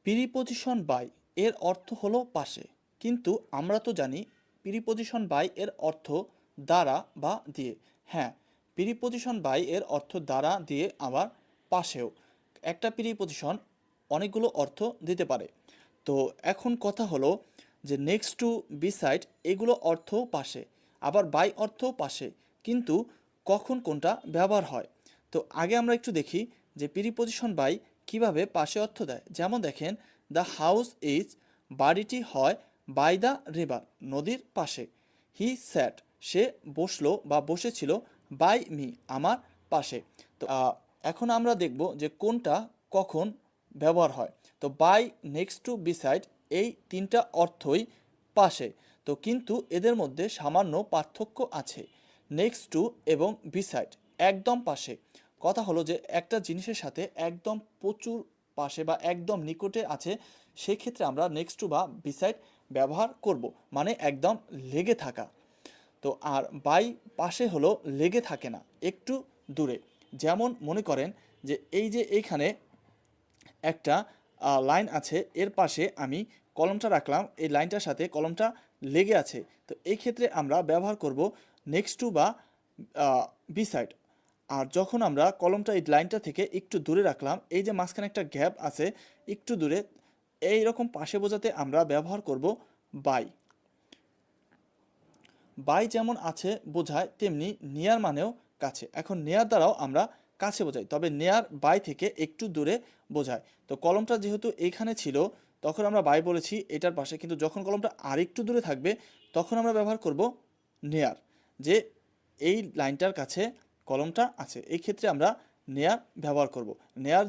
Preposition by এর অর্থ হলো পাশে, কিন্তু আমরা তো জানি প্রিপজিশন বাই এর অর্থ দ্বারা বা দিয়ে। হ্যাঁ, প্রিপজিশন বাই এর অর্থ দ্বারা দিয়ে আবার পাশেও। একটা প্রিপজিশন অনেকগুলো অর্থ দিতে পারে। তো এখন কথা হলো যে নেক্সট টু, বিসাইড এগুলো অর্থ পাশে, আবার বাই অর্থ পাশে, কিন্তু কখন কোনটা ব্যবহার হয়। তো আগে আমরা একটু দেখি যে প্রিপজিশন বাই কিভাবে পাশে অর্থ দেয়। যেমন দেখেন, দ্য হাউস ইজ, বাড়িটি হয় বাই দ্য রিভার, নদীর পাশে। হি স্যাট, সে বসলো বা বসেছিল বাই মি, আমার পাশে। তো এখন আমরা দেখব যে কোনটা কখন ব্যবহার হয়। তো বাই, নেক্সট টু, বিসাইড এই তিনটা অর্থই পাশে। তো কিন্তু এদের মধ্যে সামান্য পার্থক্য আছে। নেক্সট টু এবং বিসাইড একদম পাশে। কথা হলো যে একটা জিনিসের সাথে একদম প্রচুর পাশে বা একদম নিকটে আছে, সেক্ষেত্রে আমরা নেক্সট টু বা বিসাইড ব্যবহার করব, মানে একদম লেগে থাকা। তো আর বাই পাশে হলো লেগে থাকে না, একটু দূরে। যেমন মনে করেন যে এই যে এইখানে একটা লাইন আছে, এর পাশে আমি কলমটা রাখলাম, এই লাইনটার সাথে কলমটা লেগে আছে। তো এই ক্ষেত্রে আমরা ব্যবহার করব নেক্সট টু বা বিসাইড। আর যখন আমরা কলমটা এই লাইনটা থেকে একটু দূরে রাখলাম, এই যে মাঝখানে একটা গ্যাপ আছে একটু দূরে, এই রকম পাশে বোঝাতে আমরা ব্যবহার করব বাই। বাই যেমন আছে বোঝায়, তেমনি নিয়ার মানেও কাছে। এখন নেয়ার দ্বারাও আমরা কাছে বোঝাই, তবে নেয়ার বাই থেকে একটু দূরে বোঝায়। তো কলমটা যেহেতু এখানে ছিল, তখন আমরা বাই বলেছি এটার পাশে, কিন্তু যখন কলমটা আরেকটু দূরে থাকবে তখন আমরা ব্যবহার করব নেয়ার, যে এই লাইনটার কাছে কলমটা আছে, এই ক্ষেত্রে আমরা নেয়ার ব্যবহার করব। নেয়ার